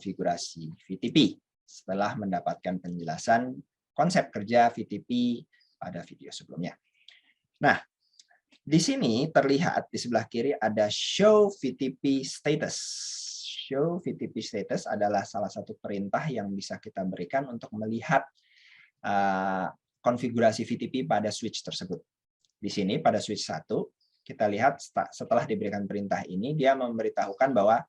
konfigurasi VTP setelah mendapatkan penjelasan konsep kerja VTP pada video sebelumnya. Nah, di sini terlihat di sebelah kiri ada show VTP status. Show VTP status adalah salah satu perintah yang bisa kita berikan untuk melihat konfigurasi VTP pada switch tersebut. Di sini pada switch 1, kita lihat setelah diberikan perintah ini, dia memberitahukan bahwa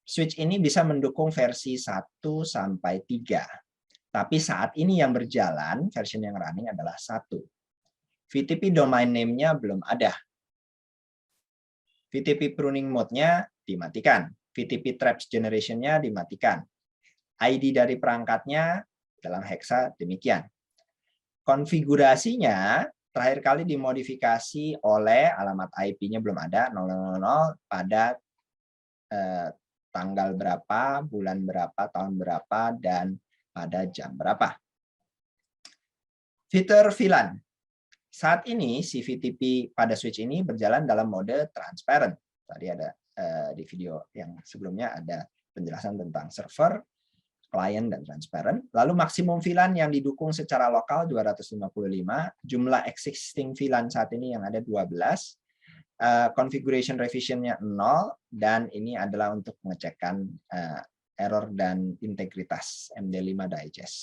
switch ini bisa mendukung versi 1 sampai 3. Tapi saat ini yang berjalan, versi yang running adalah 1. VTP domain name-nya belum ada. VTP pruning mode-nya dimatikan. VTP traps generation-nya dimatikan. ID dari perangkatnya dalam hexa demikian. Konfigurasinya terakhir kali dimodifikasi oleh alamat IP-nya belum ada, 000 pada tanggal berapa, bulan berapa, tahun berapa, dan pada jam berapa. Fitur VLAN. Saat ini si VTP pada switch ini berjalan dalam mode transparent. Tadi ada di video yang sebelumnya ada penjelasan tentang server, client, dan transparent. Lalu maksimum VLAN yang didukung secara lokal 255, jumlah existing VLAN saat ini yang ada 12, configuration revision-nya 0, dan ini adalah untuk mengecekkan error dan integritas MD5 digest.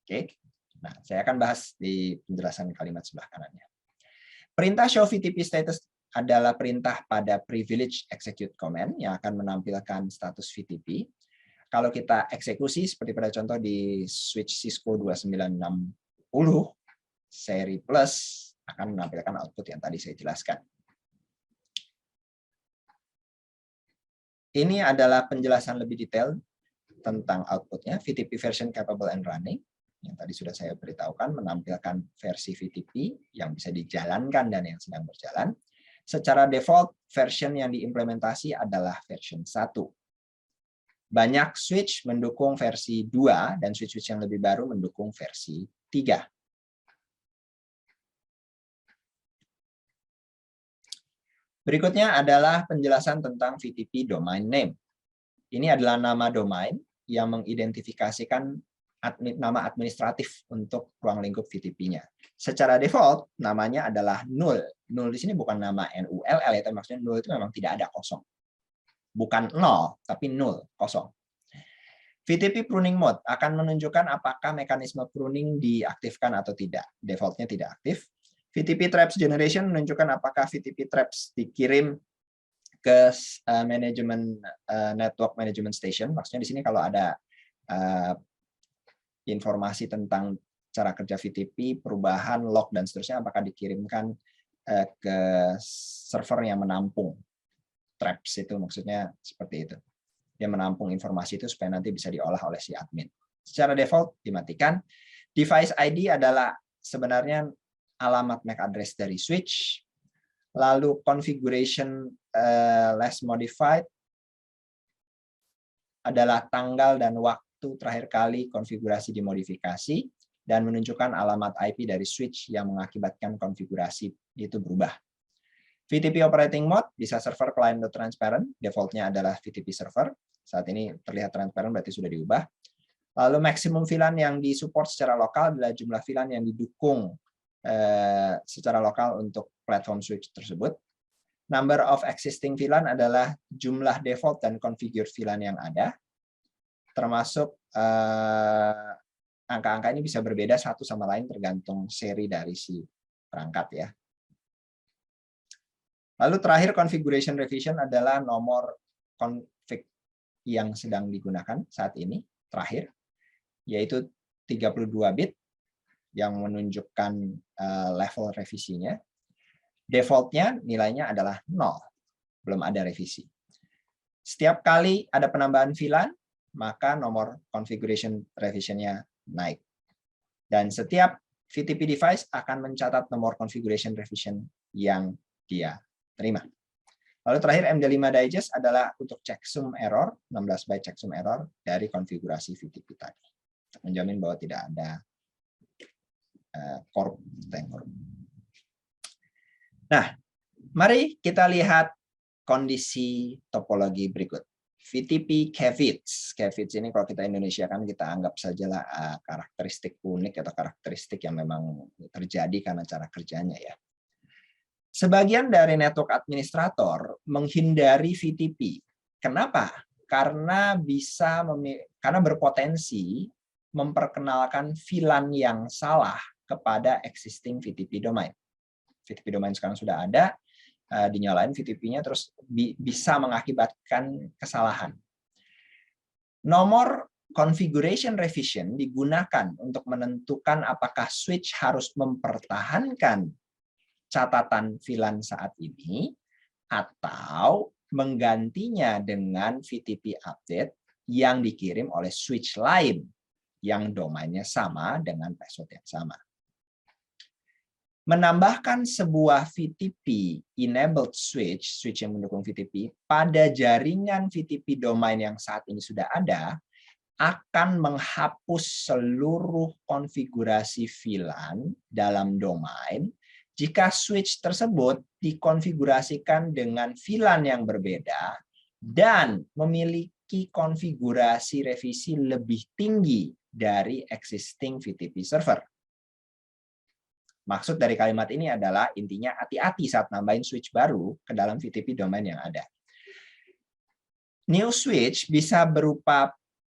Oke. Nah, saya akan bahas di penjelasan kalimat sebelah kanannya. Perintah show VTP status adalah perintah pada privilege execute command yang akan menampilkan status VTP. Kalau kita eksekusi seperti pada contoh di switch Cisco 2960 seri plus akan menampilkan output yang tadi saya jelaskan. Ini adalah penjelasan lebih detail tentang outputnya, VTP version capable and running, yang tadi sudah saya beritahukan, menampilkan versi VTP yang bisa dijalankan dan yang sedang berjalan. Secara default, version yang diimplementasi adalah version 1. Banyak switch mendukung versi 2, dan switch-switch yang lebih baru mendukung versi 3. Berikutnya adalah penjelasan tentang VTP domain name. Ini adalah nama domain yang mengidentifikasikan nama administratif untuk ruang lingkup VTP-nya. Secara default, namanya adalah null. Null di sini bukan nama null, ya, maksudnya null itu memang tidak ada, kosong. Bukan 0, tapi null, kosong. VTP pruning mode akan menunjukkan apakah mekanisme pruning diaktifkan atau tidak. Defaultnya tidak aktif. VTP traps generation menunjukkan apakah VTP traps dikirim ke manajemen network management station. Maksudnya di sini kalau ada informasi tentang cara kerja VTP, perubahan, log, dan seterusnya, apakah dikirimkan ke server yang menampung traps itu, maksudnya seperti itu. Dia menampung informasi itu supaya nanti bisa diolah oleh si admin. Secara default dimatikan. Device ID adalah sebenarnya alamat MAC address dari switch. Lalu configuration last modified adalah tanggal dan waktu terakhir kali konfigurasi dimodifikasi dan menunjukkan alamat IP dari switch yang mengakibatkan konfigurasi itu berubah. VTP operating mode bisa server, client, atau transparent. Defaultnya adalah VTP server. Saat ini terlihat transparent, berarti sudah diubah. Lalu maksimum VLAN yang disupport secara lokal adalah jumlah VLAN yang didukung secara lokal untuk platform switch tersebut. Number of existing VLAN adalah jumlah default dan configured VLAN yang ada. Termasuk angka-angka ini bisa berbeda satu sama lain tergantung seri dari si perangkat ya. Lalu terakhir configuration revision adalah nomor config yang sedang digunakan saat ini, terakhir, yaitu 32 bit yang menunjukkan level revisinya. Defaultnya nilainya adalah 0, belum ada revisi. Setiap kali ada penambahan VLAN, maka nomor configuration revision-nya naik. Dan setiap VTP device akan mencatat nomor configuration revision yang dia terima. Lalu terakhir MD5 digest adalah untuk checksum error, 16 byte checksum error dari konfigurasi VTP tadi. Menjamin bahwa tidak ada korup. Nah, mari kita lihat kondisi topologi berikut. VTP Kevits. Kevits ini kalau kita Indonesia kan kita anggap sajalah karakteristik unik atau karakteristik yang memang terjadi karena cara kerjanya ya. Sebagian dari network administrator menghindari VTP. Kenapa? Karena karena berpotensi memperkenalkan VLAN yang salah kepada existing VTP domain. VTP domain sekarang sudah ada, dinyalain VTP-nya terus bisa mengakibatkan kesalahan. Nomor configuration revision digunakan untuk menentukan apakah switch harus mempertahankan catatan VLAN saat ini atau menggantinya dengan VTP update yang dikirim oleh switch lain yang domainnya sama dengan password yang sama. Menambahkan sebuah VTP enabled switch yang mendukung VTP pada jaringan VTP domain yang saat ini sudah ada akan menghapus seluruh konfigurasi VLAN dalam domain jika switch tersebut dikonfigurasikan dengan VLAN yang berbeda dan memiliki konfigurasi revisi lebih tinggi dari existing VTP server. Maksud dari kalimat ini adalah intinya hati-hati saat nambahin switch baru ke dalam VTP domain yang ada. New switch bisa berupa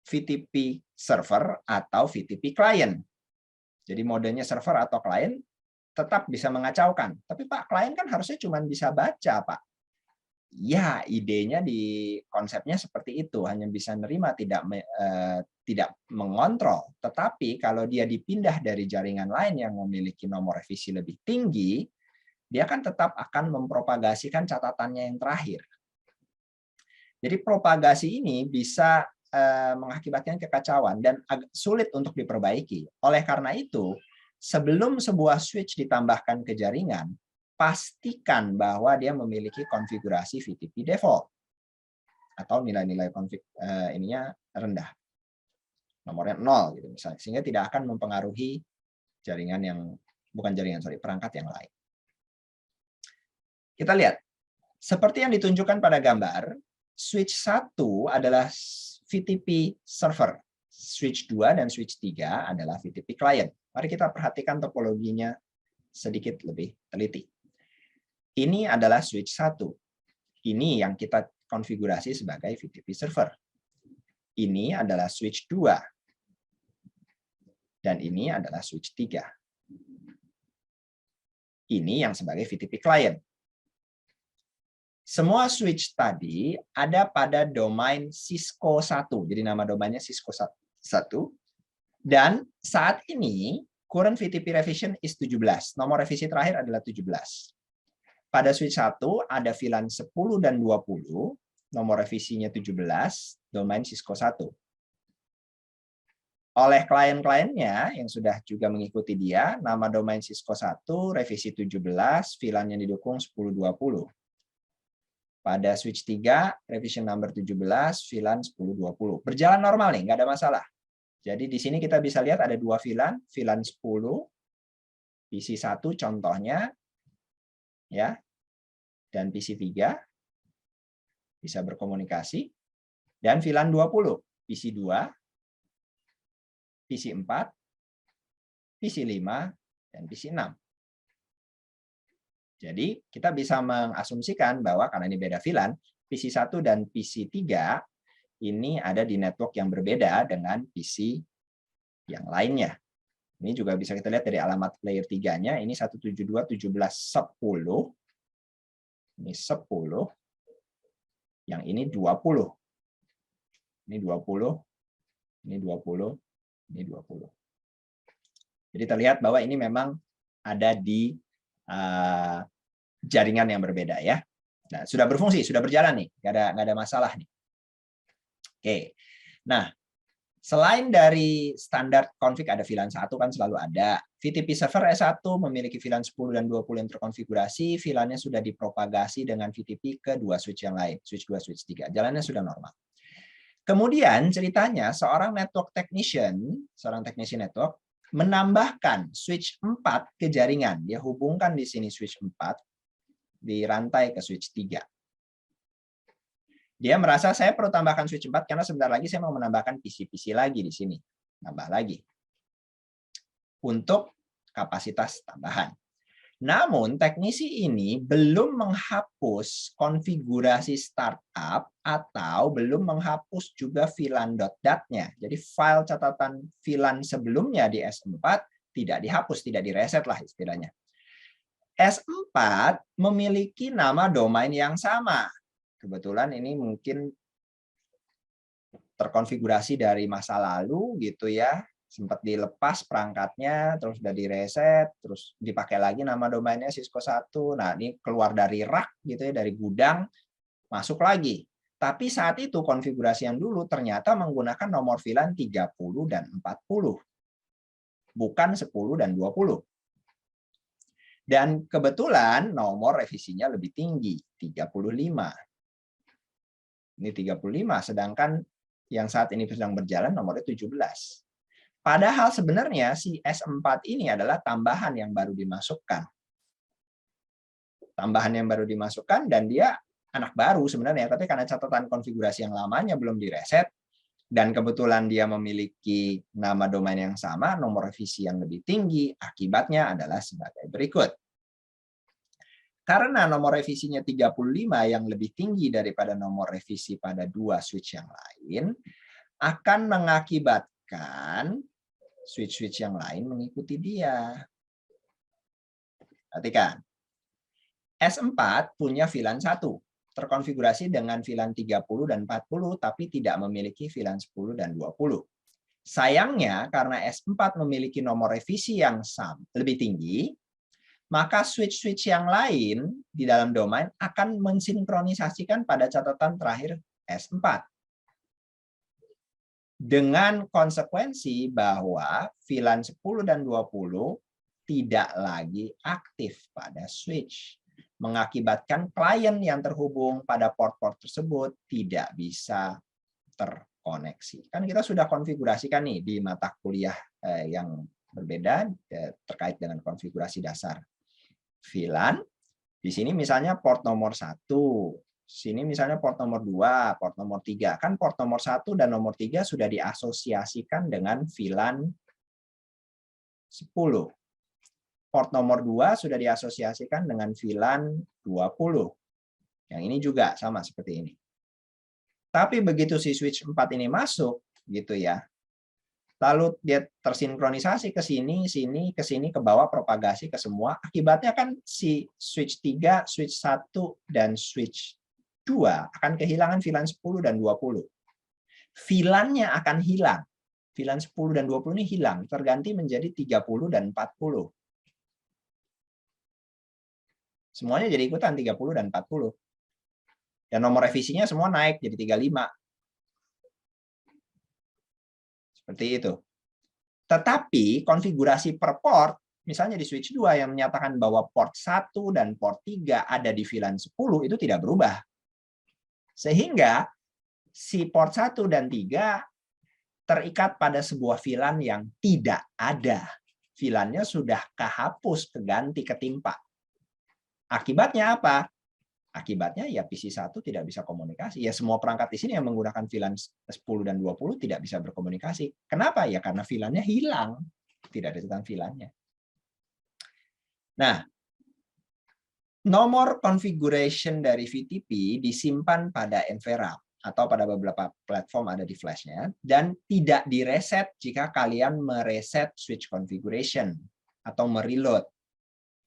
VTP server atau VTP client. Jadi modenya server atau client tetap bisa mengacaukan. Tapi Pak, klien kan harusnya cuma bisa baca, Pak. Ya, idenya di konsepnya seperti itu, hanya bisa nerima, tidak mengontrol. Tetapi kalau dia dipindah dari jaringan lain yang memiliki nomor revisi lebih tinggi, dia kan tetap akan mempropagasikan catatannya yang terakhir. Jadi propagasi ini bisa mengakibatkan kekacauan dan sulit untuk diperbaiki. Oleh karena itu, sebelum sebuah switch ditambahkan ke jaringan, pastikan bahwa dia memiliki konfigurasi VTP default atau nilai-nilai ininya rendah, nomornya 0 gitu misalnya, sehingga tidak akan mempengaruhi jaringan yang perangkat yang lain. Kita lihat seperti yang ditunjukkan pada gambar, switch 1 adalah VTP server, switch 2 dan switch 3 adalah VTP client. Mari kita perhatikan topologinya sedikit lebih teliti. Ini adalah switch 1. Ini yang kita konfigurasi sebagai VTP server. Ini adalah switch 2. Dan ini adalah switch 3. Ini yang sebagai VTP client. Semua switch tadi ada pada domain Cisco 1. Jadi nama domainnya Cisco 1. Dan saat ini current VTP revision is 17. Nomor revisi terakhir adalah 17. Pada switch 1 ada VLAN 10 dan 20, nomor revisinya 17, domain Cisco 1. Oleh klien-kliennya yang sudah juga mengikuti dia, nama domain Cisco 1, revisi 17, VLAN yang didukung 1020. Pada switch 3, revision number 17, VLAN 1020. Berjalan normal nih, nggak ada masalah. Jadi di sini kita bisa lihat ada dua VLAN 10, PC1 contohnya, ya, dan PC3 bisa berkomunikasi, dan VLAN 20, PC2, PC4, PC5, dan PC6. Jadi kita bisa mengasumsikan bahwa karena ini beda VLAN, PC1 dan PC3 ini ada di network yang berbeda dengan PC yang lainnya. Ini juga bisa kita lihat dari alamat layer 3-nya, ini 172.17.10. Ini 10. Yang ini 20. Ini 20. Ini 20. Ini 20. Jadi terlihat bahwa ini memang ada di jaringan yang berbeda ya. Nah, sudah berfungsi, sudah berjalan nih, nggak ada masalah nih. Oke. Nah, selain dari standar config ada VLAN 1 kan selalu ada. VTP server S1 memiliki VLAN 10 dan 20 yang terkonfigurasi, VLAN-nya sudah dipropagasi dengan VTP ke dua switch yang lain, switch 2, switch 3. Jalannya sudah normal. Kemudian ceritanya seorang network technician, seorang teknisi network menambahkan switch 4 ke jaringan. Dia hubungkan di sini switch 4 di rantai ke switch 3. Dia merasa saya perlu tambahkan switch 4 karena sebentar lagi saya mau menambahkan PC-PC lagi di sini. Nambah lagi. Untuk kapasitas tambahan. Namun, teknisi ini belum menghapus konfigurasi startup atau belum menghapus juga VLAN.dat-nya. Jadi, file catatan VLAN sebelumnya di S4 tidak dihapus, tidak direset lah istilahnya. S4 memiliki nama domain yang sama. Kebetulan ini mungkin terkonfigurasi dari masa lalu gitu ya. Sempat dilepas perangkatnya, terus udah direset, terus dipakai lagi nama domainnya Cisco 1. Nah, ini keluar dari rak gitu ya, dari gudang, masuk lagi. Tapi saat itu konfigurasi yang dulu ternyata menggunakan nomor VLAN 30 dan 40. Bukan 10 dan 20. Dan kebetulan nomor revisinya lebih tinggi, 35. Ini 35, sedangkan yang saat ini sedang berjalan nomornya 17. Padahal sebenarnya si S4 ini adalah tambahan yang baru dimasukkan. Tambahan yang baru dimasukkan dan dia anak baru sebenarnya, tapi karena catatan konfigurasi yang lamanya belum direset, dan kebetulan dia memiliki nama domain yang sama, nomor revisi yang lebih tinggi, akibatnya adalah sebagai berikut. Karena nomor revisinya 35 yang lebih tinggi daripada nomor revisi pada dua switch yang lain, akan mengakibatkan switch-switch yang lain mengikuti dia. Perhatikan. S4 punya VLAN 1, terkonfigurasi dengan VLAN 30 dan 40, tapi tidak memiliki VLAN 10 dan 20. Sayangnya, karena S4 memiliki nomor revisi yang lebih tinggi, maka switch-switch yang lain di dalam domain akan mensinkronisasikan pada catatan terakhir S4. Dengan konsekuensi bahwa VLAN 10 dan 20 tidak lagi aktif pada switch. Mengakibatkan klien yang terhubung pada port-port tersebut tidak bisa terkoneksi. Kan kita sudah konfigurasikan nih di mata kuliah yang berbeda terkait dengan konfigurasi dasar VLAN. Di sini misalnya port nomor 1, sini misalnya port nomor 2, port nomor 3. Kan port nomor 1 dan nomor 3 sudah diasosiasikan dengan VLAN 10. Port nomor 2 sudah diasosiasikan dengan VLAN 20. Yang ini juga sama seperti ini. Tapi begitu si switch 4 ini masuk, gitu ya, lalu dia tersinkronisasi ke sini, sini, ke sini, ke bawah, propagasi ke semua. Akibatnya kan si switch 3, switch 1, dan switch 2 akan kehilangan VLAN 10 dan 20. VLAN-nya akan hilang. VLAN 10 dan 20 ini hilang, terganti menjadi 30 dan 40. Semuanya jadi ikutan 30 dan 40. Dan nomor revisinya semua naik jadi 35. Seperti itu. Tetapi konfigurasi per port, misalnya di switch 2 yang menyatakan bahwa port 1 dan port 3 ada di VLAN 10, itu tidak berubah. Sehingga si port 1 dan 3 terikat pada sebuah VLAN yang tidak ada. VLAN-nya sudah kehapus, keganti, ketimpa. Akibatnya apa? Akibatnya ya PC1 tidak bisa komunikasi. Ya semua perangkat di sini yang menggunakan VLAN 10 dan 20 tidak bisa berkomunikasi. Kenapa? Ya karena VLAN-nya hilang. Tidak ada catatan VLAN-nya. Nah, nomor configuration dari VTP disimpan pada NVRAM atau pada beberapa platform ada di flash-nya dan tidak direset jika kalian mereset switch configuration atau mereload.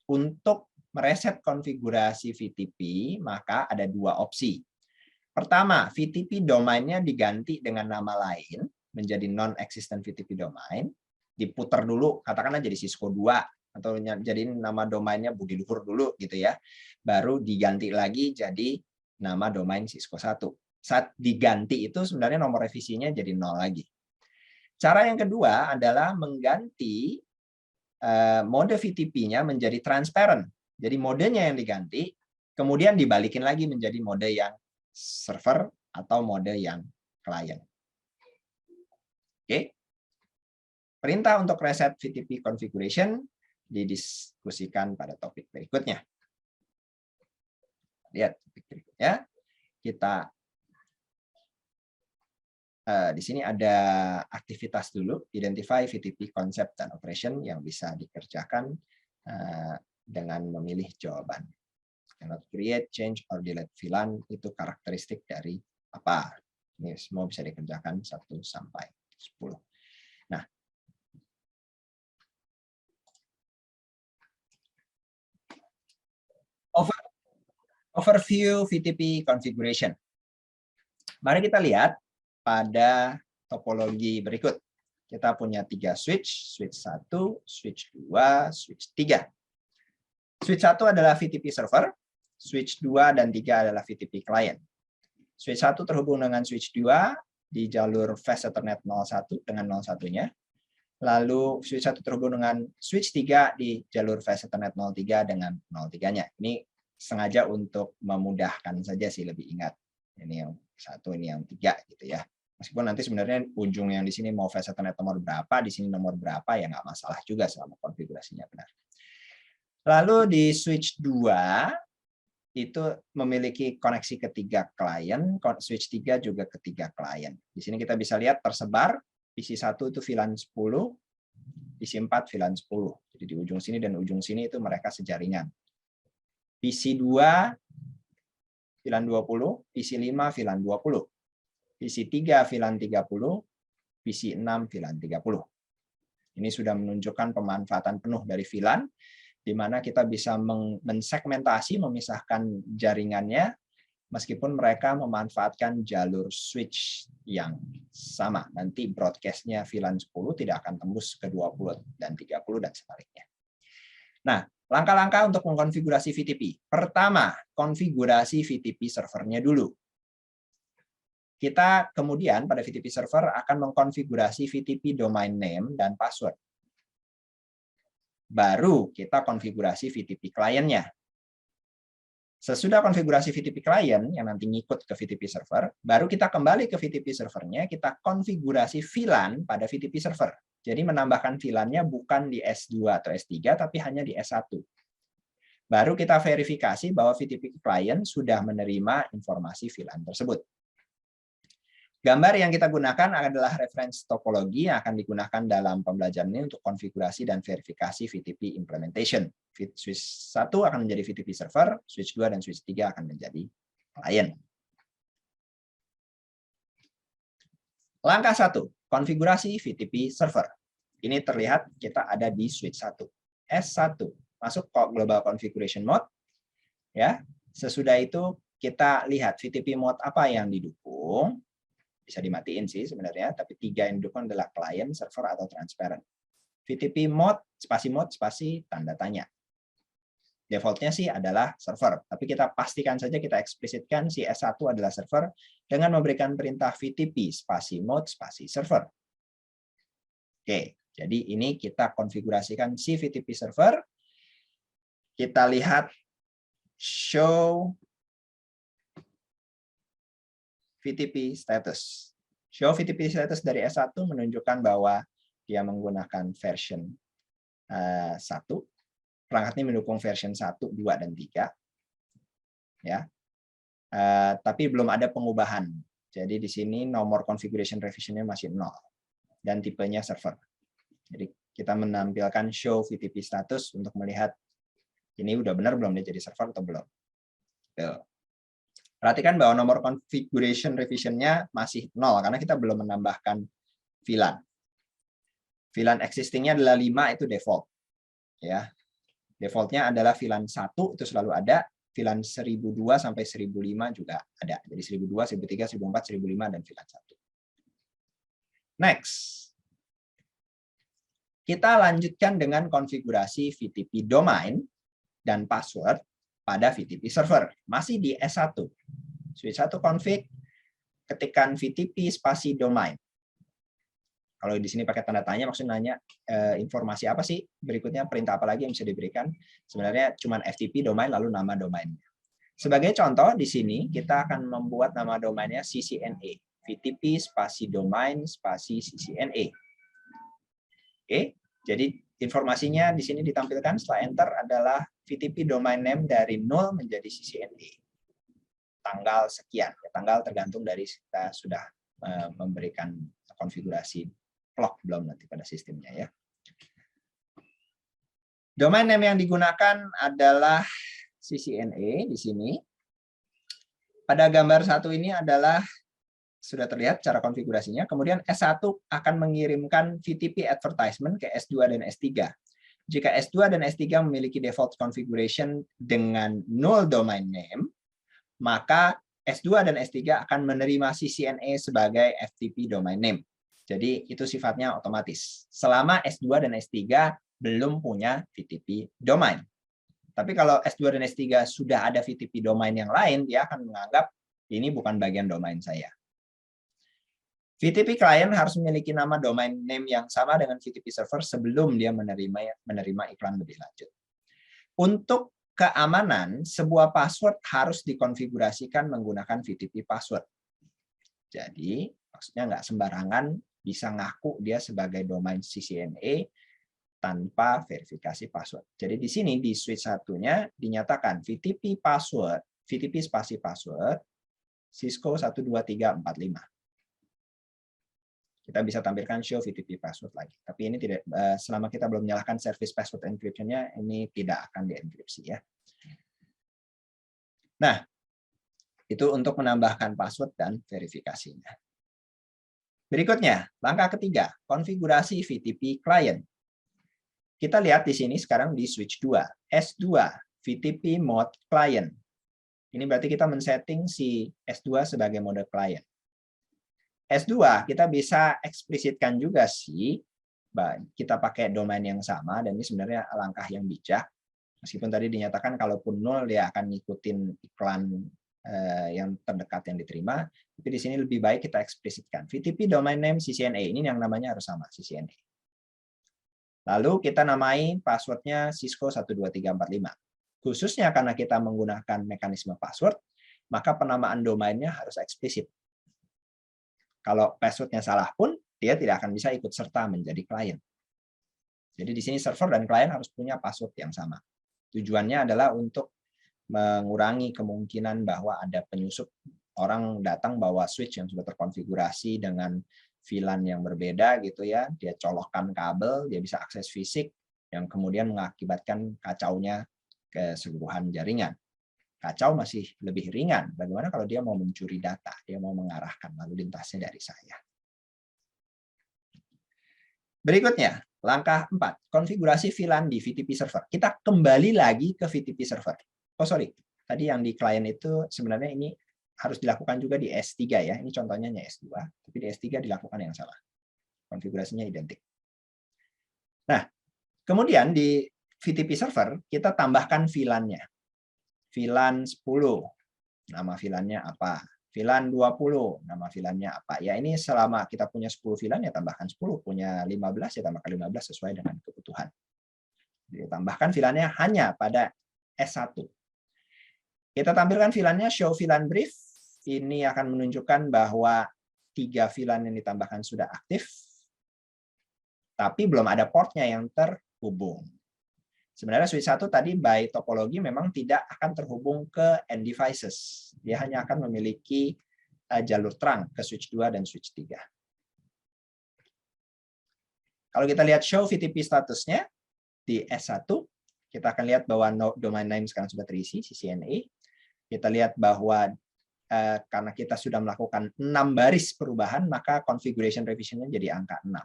Untuk mereset konfigurasi VTP, maka ada dua opsi. Pertama, VTP domainnya diganti dengan nama lain, menjadi non-existent VTP domain. Diputar dulu, katakanlah jadi Cisco 2, atau jadi nama domainnya Budi Luhur dulu, gitu ya. Baru diganti lagi jadi nama domain Cisco 1. Saat diganti itu sebenarnya nomor revisinya jadi 0 lagi. Cara yang kedua adalah mengganti mode VTP-nya menjadi transparent. Jadi modenya yang diganti, kemudian dibalikin lagi menjadi mode yang server atau mode yang client. Oke. Perintah untuk reset VTP configuration didiskusikan pada topik berikutnya. Lihat topik berikutnya. Kita di sini ada aktivitas dulu, identify VTP concept dan operation yang bisa dikerjakan dengan memilih jawaban. Cannot create, change, or delete VLAN itu karakteristik dari apa? Ini semua bisa dikerjakan 1 sampai 10. Nah, overview VTP configuration. Mari kita lihat pada topologi berikut. Kita punya 3 switch, switch 1, switch 2, switch 3. Switch 1 adalah VTP server, switch 2 dan 3 adalah VTP client. Switch 1 terhubung dengan switch 2 di jalur Fast Ethernet 01 dengan 01-nya. Lalu switch 1 terhubung dengan switch 3 di jalur Fast Ethernet 03 dengan 03-nya. Ini sengaja untuk memudahkan saja sih, lebih ingat. Ini yang 1, ini yang 3 gitu ya. Meskipun nanti sebenarnya ujung yang di sini mau Fast Ethernet nomor berapa, di sini nomor berapa, ya nggak masalah juga selama konfigurasinya benar. Lalu di switch 2 itu memiliki koneksi ke 3 klien, switch 3 juga ke 3 klien. Di sini kita bisa lihat tersebar, PC 1 itu VLAN 10, PC 4 VLAN 10. Jadi di ujung sini dan ujung sini itu mereka sejaringan. PC 2 VLAN 20, PC 5 VLAN 20. PC 3 VLAN 30, PC 6 VLAN 30. Ini sudah menunjukkan pemanfaatan penuh dari VLAN, di mana kita bisa mensegmentasi, memisahkan jaringannya, meskipun mereka memanfaatkan jalur switch yang sama. Nanti broadcast-nya VLAN 10 tidak akan tembus ke 20 dan 30 dan sebaliknya. Nah, langkah-langkah untuk mengkonfigurasi VTP. Pertama, konfigurasi VTP servernya dulu. Kita kemudian pada VTP server akan mengkonfigurasi VTP domain name dan password. Baru kita konfigurasi VTP kliennya. Sesudah konfigurasi VTP klien yang nanti ngikut ke VTP server, baru kita kembali ke VTP servernya, kita konfigurasi VLAN pada VTP server. Jadi menambahkan VLAN-nya bukan di S2 atau S3, tapi hanya di S1. Baru kita verifikasi bahwa VTP klien sudah menerima informasi VLAN tersebut. Gambar yang kita gunakan adalah reference topologi yang akan digunakan dalam pembelajaran ini untuk konfigurasi dan verifikasi VTP implementation. Switch 1 akan menjadi VTP server, switch 2 dan switch 3 akan menjadi klien. Langkah 1, konfigurasi VTP server. Ini terlihat kita ada di switch 1. S1, masuk ke global configuration mode. Ya, sesudah itu kita lihat VTP mode apa yang didukung. Bisa dimatiin sih sebenarnya, tapi 3 yang didukung adalah client, server, atau transparent. VTP mode, spasi tanda tanya. Defaultnya sih adalah server, tapi kita pastikan saja, kita eksplisitkan si S1 adalah server dengan memberikan perintah VTP spasi mode spasi server. Oke, jadi ini kita konfigurasikan si VTP server. Kita lihat show VTP status. Show VTP status dari S1 menunjukkan bahwa dia menggunakan version 1. Perangkatnya mendukung version 1, 2, dan 3. Ya. Tapi belum ada pengubahan. Jadi di sini nomor configuration revision-nya masih 0. Dan tipenya server. Jadi kita menampilkan show VTP status untuk melihat ini udah benar belum dia jadi server atau belum. Tuh. Perhatikan bahwa nomor configuration revision-nya masih 0 karena kita belum menambahkan VLAN. VLAN existing-nya adalah 5, itu default. Ya. Default-nya adalah VLAN 1 itu selalu ada, VLAN 1002 sampai 1005 juga ada. Jadi 1002, 1003, 1004, 1005 dan VLAN 1. Next. Kita lanjutkan dengan konfigurasi VTP domain dan password pada VTP server. Masih di S1. Switch 1 config, ketikkan VTP spasi domain. Kalau di sini pakai tanda tanya, maksudnya nanya informasi apa sih berikutnya, perintah apa lagi yang bisa diberikan. Sebenarnya cuma FTP domain lalu nama domainnya. Sebagai contoh, di sini kita akan membuat nama domainnya CCNA. VTP spasi domain spasi CCNA. Oke, jadi informasinya di sini ditampilkan setelah enter adalah VTP domain name dari 0 menjadi CCNA. Tanggal sekian, tanggal tergantung dari kita sudah memberikan konfigurasi clock belum nanti pada sistemnya ya. Domain name yang digunakan adalah CCNA di sini. Pada gambar satu ini adalah sudah terlihat cara konfigurasinya. Kemudian S1 akan mengirimkan VTP advertisement ke S2 dan S3. Jika S2 dan S3 memiliki default configuration dengan null domain name, maka S2 dan S3 akan menerima CCNA sebagai FTP domain name. Jadi itu sifatnya otomatis. Selama S2 dan S3 belum punya VTP domain. Tapi kalau S2 dan S3 sudah ada VTP domain yang lain, dia akan menganggap ini bukan bagian domain saya. VTP client harus memiliki nama domain name yang sama dengan VTP server sebelum dia menerima iklan lebih lanjut. Untuk keamanan, sebuah password harus dikonfigurasikan menggunakan VTP password. Jadi, maksudnya nggak sembarangan bisa ngaku dia sebagai domain CCNA tanpa verifikasi password. Jadi di sini di switch satunya dinyatakan VTP password, VTP spasi password, Cisco 12345. Kita bisa tampilkan show VTP password lagi. Tapi ini tidak, selama kita belum menyalakan service password encryption-nya, ini tidak akan dienkripsi ya. Nah, itu untuk menambahkan password dan verifikasinya. Berikutnya, langkah ketiga, konfigurasi VTP client. Kita lihat di sini sekarang di switch 2, S2, VTP mode client. Ini berarti kita men-setting si S2 sebagai mode client. S2 kita bisa eksplisitkan juga sih, kita pakai domain yang sama, dan ini sebenarnya langkah yang bijak. Meskipun tadi dinyatakan kalaupun 0 dia akan ngikutin iklan yang terdekat yang diterima, tapi di sini lebih baik kita eksplisitkan. VTP domain name CCNA, ini yang namanya harus sama, CCNA. Lalu kita namai passwordnya Cisco 12345. Khususnya karena kita menggunakan mekanisme password, maka penamaan domainnya harus eksplisit. Kalau passwordnya salah pun, dia tidak akan bisa ikut serta menjadi klien. Jadi di sini server dan klien harus punya password yang sama. Tujuannya adalah untuk mengurangi kemungkinan bahwa ada penyusup, orang datang bawa switch yang sudah terkonfigurasi dengan VLAN yang berbeda gitu ya, dia colokkan kabel, dia bisa akses fisik yang kemudian mengakibatkan kacaunya keseluruhan jaringan. Kacau masih lebih ringan. Bagaimana kalau dia mau mencuri data, dia mau mengarahkan lalu lintasnya dari saya. Berikutnya, langkah 4, konfigurasi VLAN di VTP server. Kita kembali lagi ke VTP server. Oh sorry, tadi yang di klien itu sebenarnya ini harus dilakukan juga di S3 ya. Ini contohnya hanya S2, tapi di S3 dilakukan yang salah. Konfigurasinya identik. Nah, kemudian di VTP server kita tambahkan VLAN-nya. VLAN 10, nama VLAN-nya apa? VLAN 20, nama VLAN-nya apa? Ya ini selama kita punya 10 VLAN ya tambahkan 10, punya 15 ya tambahkan 15 sesuai dengan kebutuhan. Jadi, tambahkan VLAN-nya hanya pada S1. Kita tampilkan VLAN-nya, show VLAN brief. Ini akan menunjukkan bahwa 3 VLAN yang ditambahkan sudah aktif, tapi belum ada portnya yang terhubung. Sebenarnya switch 1 tadi by topologi memang tidak akan terhubung ke end devices. Dia hanya akan memiliki jalur terang ke switch 2 dan switch 3. Kalau kita lihat show VTP statusnya di S1, kita akan lihat bahwa domain name sekarang sudah terisi, CCNA. Kita lihat bahwa karena kita sudah melakukan 6 baris perubahan, maka configuration revision-nya jadi angka 6.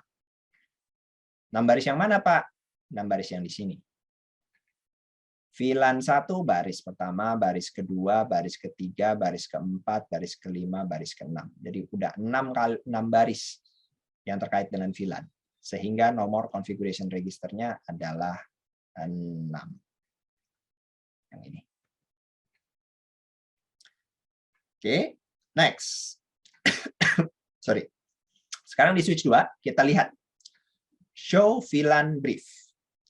6 baris yang mana, Pak? 6 baris yang di sini. VLAN 1 baris pertama, baris kedua, baris ketiga, baris keempat, baris kelima, baris keenam. Jadi udah 6 baris yang terkait dengan VLAN. Sehingga nomor configuration registernya adalah 6. Yang ini. Oke, next. Sorry. Sekarang di switch 2, kita lihat show VLAN brief.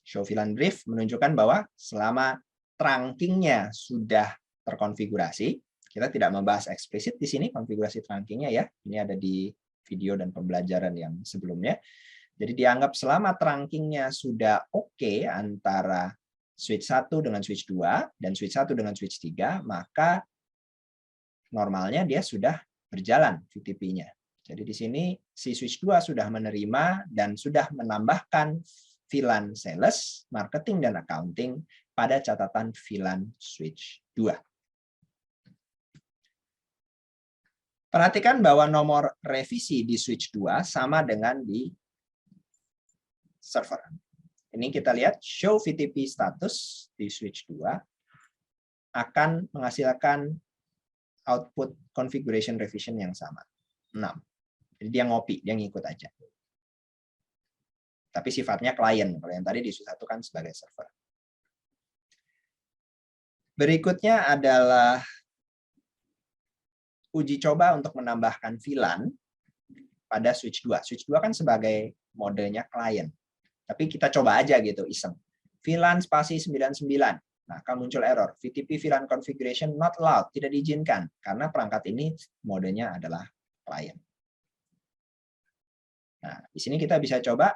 Show VLAN brief menunjukkan bahwa selama trunkingnya sudah terkonfigurasi, kita tidak membahas eksplisit di sini konfigurasi trunkingnya ya. Ini ada di video dan pembelajaran yang sebelumnya. Jadi dianggap selama trunkingnya sudah oke antara switch 1 dengan switch 2 dan switch 1 dengan switch 3, maka normalnya dia sudah berjalan VTP-nya. Jadi di sini si switch 2 sudah menerima dan sudah menambahkan VLAN sales, marketing, dan accounting pada catatan VLAN switch 2. Perhatikan bahwa nomor revisi di switch 2 sama dengan di server. Ini kita lihat show VTP status di switch 2 akan menghasilkan output configuration revision yang sama, 6. Jadi dia ngopi, dia ngikut aja. Tapi sifatnya klien, kalau yang tadi di switch 1 kan sebagai server. Berikutnya adalah uji coba untuk menambahkan VLAN pada switch 2. Switch 2 kan sebagai modenya klien. Tapi kita coba aja gitu, iseng. VLAN spasi 99. Nah, akan muncul error. VTP VLAN configuration not allowed, tidak diizinkan. Karena perangkat ini modenya adalah klien. Nah, di sini kita bisa coba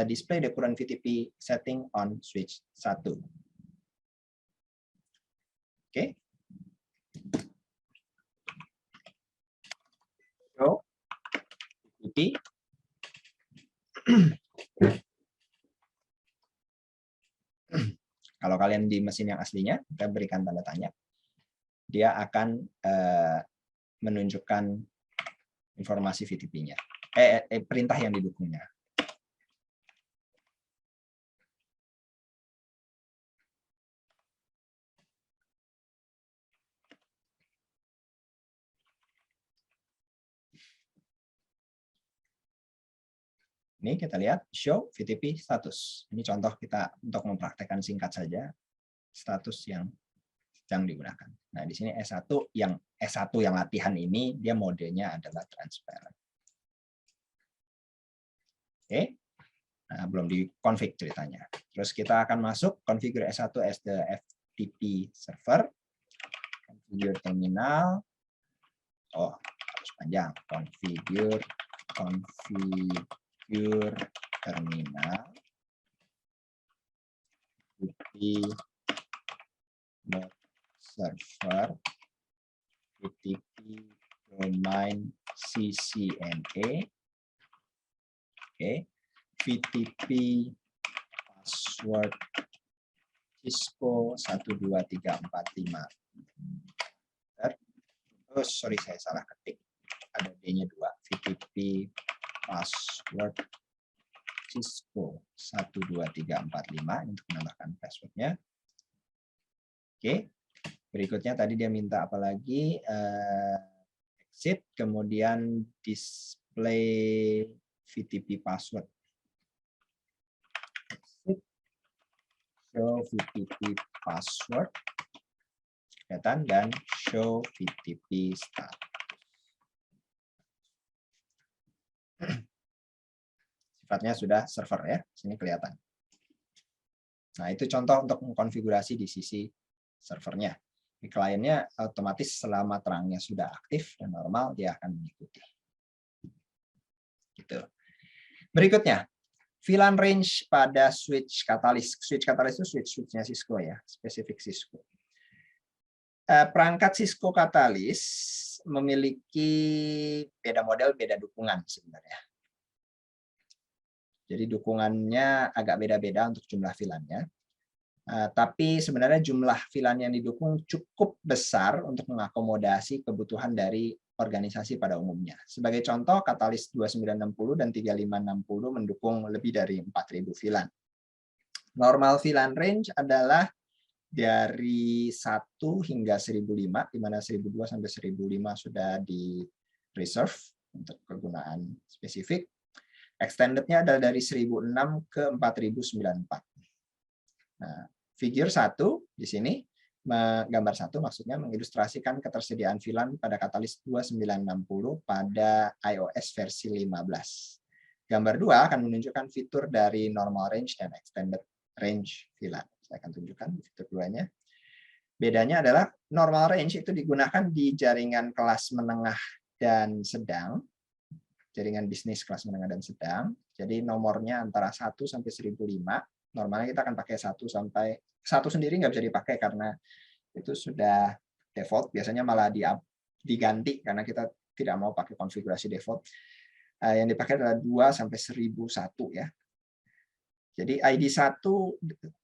display the current VTP setting on switch 1. Oke. So, VTP. Kalau kalian di mesin yang aslinya, kita berikan tanda tanya. Dia akan menunjukkan informasi VTP-nya. Perintah yang didukungnya. Ini kita lihat show VTP status. Ini contoh kita untuk mempraktekkan singkat saja status yang sedang digunakan. Nah, di sini S1 yang latihan ini dia modenya adalah transparent. Oke. Nah, belum di-config ceritanya. Terus kita akan masuk configure S1 as the FTP server. Configure terminal. Oh, harus panjang. Configure terminal VTP server VTP domain CCNA. Oke, VTP password Cisco 12345. Oh, sorry, saya salah ketik. Ada D-nya 2. VTP password Cisco 12345 untuk menambahkan passwordnya. Oke, berikutnya tadi dia minta apa lagi? Exit, kemudian display VTP password. Exit, show VTP password, kelihatan, dan show VTP status. Sifatnya sudah server ya, sini kelihatan. Nah, itu contoh untuk mengkonfigurasi di sisi servernya. Di kliennya otomatis selama terangnya sudah aktif dan normal, dia akan mengikuti. Gitu. Berikutnya, VLAN range pada switch katalis. Switch katalis itu switch-nya Cisco ya, spesifik Cisco. Perangkat Cisco katalis memiliki beda model, beda dukungan sebenarnya. Jadi dukungannya agak beda-beda untuk jumlah VLAN-nya. Tapi sebenarnya jumlah VLAN yang didukung cukup besar untuk mengakomodasi kebutuhan dari organisasi pada umumnya. Sebagai contoh, Katalis 2960 dan 3560 mendukung lebih dari 4.000 VLAN. Normal VLAN range adalah dari 1 hingga 1005, di mana 1002 sampai 1005 sudah di reserve untuk kegunaan spesifik. Extended-nya adalah dari 1006 ke 4094. Nah, figure 1 di sini, gambar 1 maksudnya mengilustrasikan ketersediaan VLAN pada Katalis 2960 pada iOS versi 15. Gambar 2 akan menunjukkan fitur dari normal range dan extended range VLAN. Saya akan tunjukkan fitur keduanya. Bedanya adalah normal range itu digunakan di jaringan kelas menengah dan sedang, jaringan bisnis kelas menengah dan sedang. Jadi nomornya antara 1 sampai 1005. Normalnya kita akan pakai 1 sampai 1 sendiri nggak bisa dipakai karena itu sudah default. Biasanya malah diganti karena kita tidak mau pakai konfigurasi default. Yang dipakai adalah 2 sampai 1001 ya. Jadi ID 1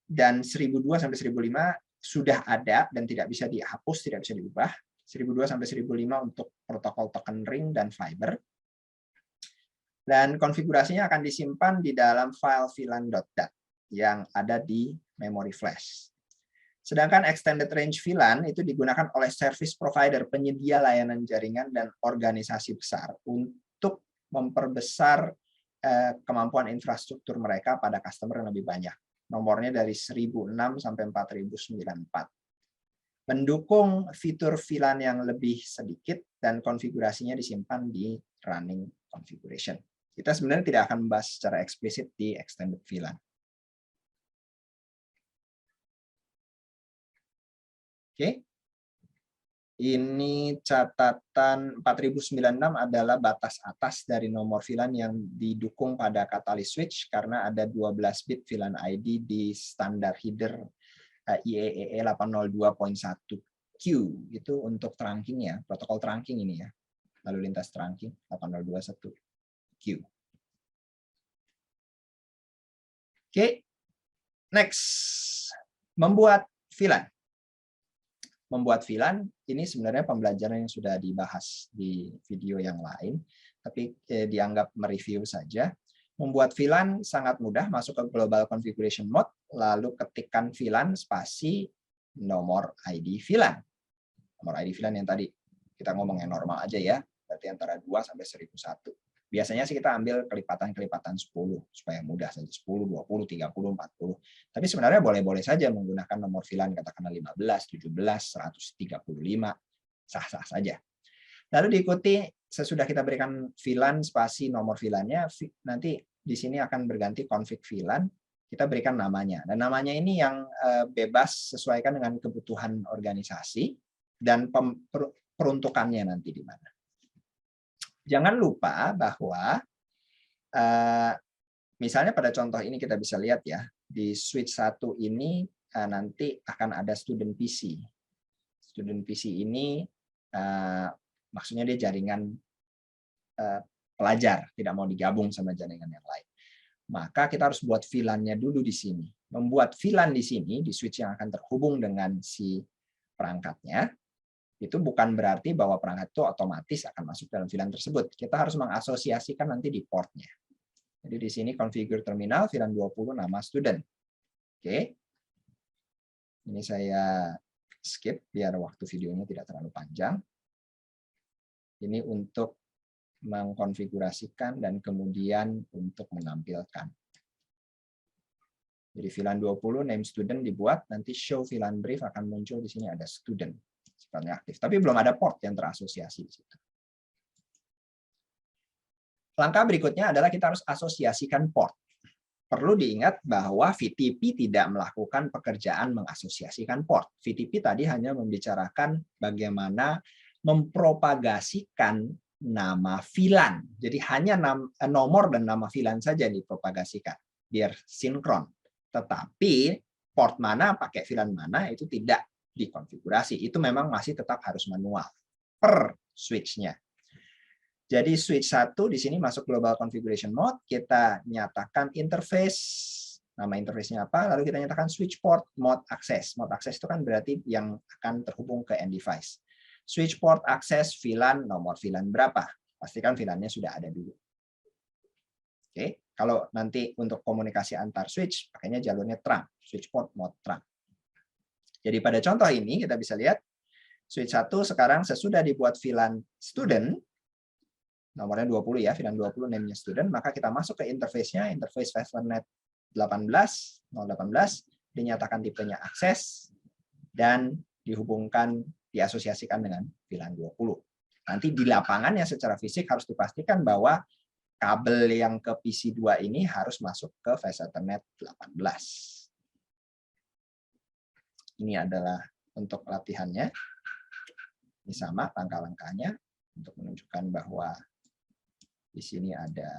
dan 1002 sampai 1005 sudah ada dan tidak bisa dihapus, tidak bisa diubah. 1002 sampai 1005 untuk protokol token ring dan fiber. Dan konfigurasinya akan disimpan di dalam file VLAN.dat yang ada di memori flash. Sedangkan extended range VLAN itu digunakan oleh service provider, penyedia layanan jaringan dan organisasi besar untuk memperbesar kemampuan infrastruktur mereka pada customer yang lebih banyak. Nomornya dari 1006 sampai 4094. Mendukung fitur VLAN yang lebih sedikit dan konfigurasinya disimpan di running configuration. Kita sebenarnya tidak akan membahas secara eksplisit di extended VLAN. Oke. Ini catatan 4096 adalah batas atas dari nomor VLAN yang didukung pada Catalyst switch karena ada 12 bit VLAN ID di standar header IEEE 802.1Q. Itu untuk trunking ya, protokol trunking ini ya. Lalu lintas trunking 8021Q. Oke. Next. Membuat VLAN. Membuat VLAN ini sebenarnya pembelajaran yang sudah dibahas di video yang lain, tapi dianggap mereview saja. Membuat VLAN sangat mudah, masuk ke Global Configuration Mode, lalu ketikkan VLAN spasi nomor ID VLAN. Nomor ID VLAN yang tadi kita ngomong yang normal aja ya, berarti antara 2 sampai 1001. Biasanya sih kita ambil kelipatan-kelipatan 10 supaya mudah saja, 10, 20, 30, 40. Tapi sebenarnya boleh-boleh saja menggunakan nomor VLAN katakanlah 15, 17, 135, sah-sah saja. Lalu diikuti sesudah kita berikan VLAN spasi nomor VLAN-nya, nanti di sini akan berganti config VLAN, kita berikan namanya. Dan namanya ini yang bebas sesuaikan dengan kebutuhan organisasi dan peruntukannya nanti di mana. Jangan lupa bahwa misalnya pada contoh ini kita bisa lihat ya, di switch 1 ini nanti akan ada student PC. Student PC ini maksudnya dia jaringan pelajar, tidak mau digabung sama jaringan yang lain. Maka kita harus buat VLAN-nya dulu di sini. Membuat VLAN di sini, di switch yang akan terhubung dengan si perangkatnya, itu bukan berarti bahwa perangkat itu otomatis akan masuk dalam VLAN tersebut. Kita harus mengasosiasikan nanti di portnya. Jadi di sini configure terminal VLAN 20 nama student. Oke. Ini saya skip biar waktu videonya tidak terlalu panjang. Ini untuk mengkonfigurasikan dan kemudian untuk menampilkan. Jadi VLAN 20 name student dibuat, nanti show VLAN brief akan muncul di sini ada student. Sifatnya aktif, tapi belum ada port yang terasosiasi di situ. Langkah berikutnya adalah kita harus asosiasikan port. Perlu diingat bahwa VTP tidak melakukan pekerjaan mengasosiasikan port. VTP tadi hanya membicarakan bagaimana mempropagasikan nama VLAN. Jadi hanya nomor dan nama VLAN saja dipropagasikan, biar sinkron. Tetapi port mana, pakai VLAN mana, itu tidak dikonfigurasi. Itu memang masih tetap harus manual per switch-nya. Jadi switch 1 di sini masuk global configuration mode, kita nyatakan interface, nama interface-nya apa, lalu kita nyatakan switch port mode access. Mode access itu kan berarti yang akan terhubung ke end device. Switch port access VLAN, nomor VLAN berapa? Pastikan VLAN-nya sudah ada dulu. Oke, kalau nanti untuk komunikasi antar switch, pakainya jalurnya trunk, switch port mode trunk. Jadi pada contoh ini kita bisa lihat switch 1 sekarang sesudah dibuat VLAN student, nomornya 20 ya, VLAN 20 name-nya student, maka kita masuk ke interface-nya, interface Ethernet 018, dinyatakan tipenya akses, dan dihubungkan, diasosiasikan dengan VLAN 20. Nanti di lapangannya secara fisik harus dipastikan bahwa kabel yang ke PC2 ini harus masuk ke Ethernet 18. Ini adalah untuk latihannya. Ini sama langkah-langkahnya untuk menunjukkan bahwa di sini ada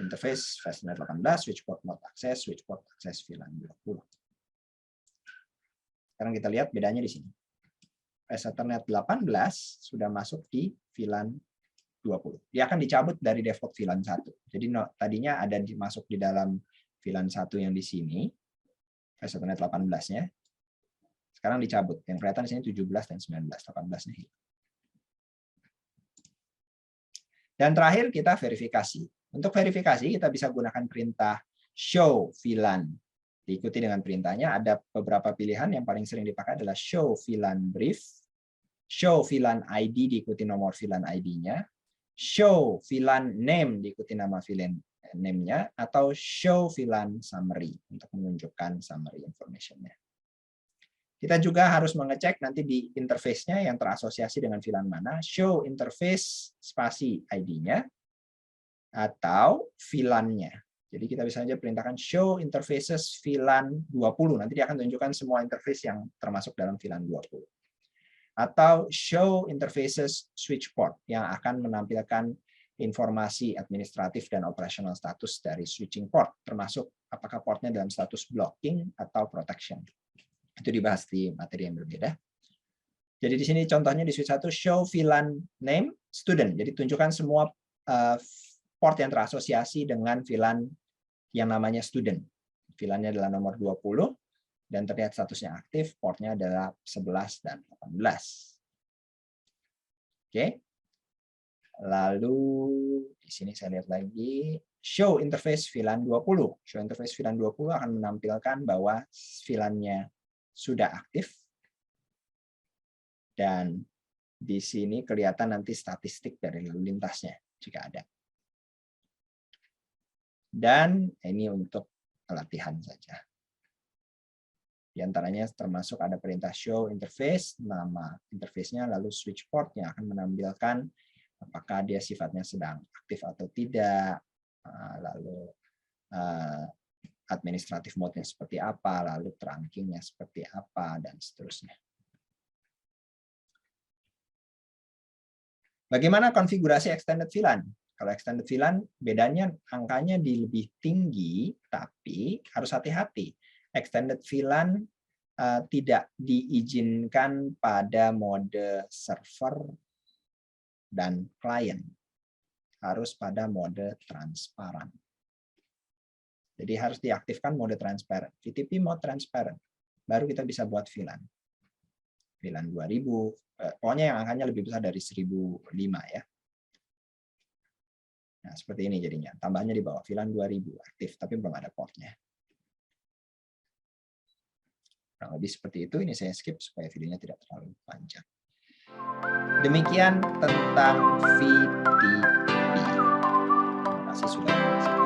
interface Ethernet 18, switch port mode access, switch port access VLAN 20. Sekarang kita lihat bedanya di sini. Ethernet 18 sudah masuk di VLAN 20. Dia akan dicabut dari default VLAN 1. Jadi tadinya ada masuk di dalam VLAN 1 yang di sini, Ethernet 18-nya. Sekarang dicabut. Yang kelihatan di sini 17 dan 19, 18-nya hilang. Dan terakhir kita verifikasi. Untuk verifikasi kita bisa gunakan perintah show VLAN. Diikuti dengan perintahnya, ada beberapa pilihan. Yang paling sering dipakai adalah show VLAN brief, show VLAN ID diikuti nomor VLAN ID-nya, show VLAN name diikuti nama VLAN name-nya, atau show VLAN summary untuk menunjukkan summary information-nya. Kita juga harus mengecek nanti di interface-nya yang terasosiasi dengan VLAN mana, show interface spasi ID-nya, atau VLAN-nya. Jadi kita bisa saja perintahkan show interfaces VLAN 20. Nanti dia akan tunjukkan semua interface yang termasuk dalam VLAN 20. Atau show interfaces switch port yang akan menampilkan informasi administratif dan operational status dari switching port, termasuk apakah portnya dalam status blocking atau protection. Itu dibahas di materi yang berbeda. Jadi di sini contohnya di switch 1 show VLAN name student. Jadi tunjukkan semua port yang terasosiasi dengan VLAN yang namanya student. VLAN-nya adalah nomor 20 dan terlihat statusnya aktif, portnya adalah 11 dan 18. Oke. Lalu di sini saya lihat lagi show interface VLAN 20. Show interface VLAN 20 akan menampilkan bahwa VLAN-nya sudah aktif, dan di sini kelihatan nanti statistik dari lalu lintasnya jika ada. Dan ini untuk pelatihan saja. Di antaranya termasuk ada perintah show interface, nama interface-nya, lalu switch port yang akan menampilkan apakah dia sifatnya sedang aktif atau tidak, lalu administratif mode-nya seperti apa, lalu trunking-nya seperti apa, dan seterusnya. Bagaimana konfigurasi extended VLAN? Kalau extended VLAN, bedanya angkanya di lebih tinggi, tapi harus hati-hati. Extended VLAN tidak diizinkan pada mode server dan klien. Harus pada mode transparan. Jadi harus diaktifkan mode transparent. VTP mode transparent. Baru kita bisa buat VLAN. VLAN 2000. Pokoknya yang angkanya lebih besar dari 1005 ya. Nah, seperti ini jadinya. Tambahnya di bawah. VLAN 2000 aktif, tapi belum ada portnya. Kurang lebih seperti itu. Ini saya skip supaya videonya tidak terlalu panjang. Demikian tentang VTP. Terima kasih sudah menonton.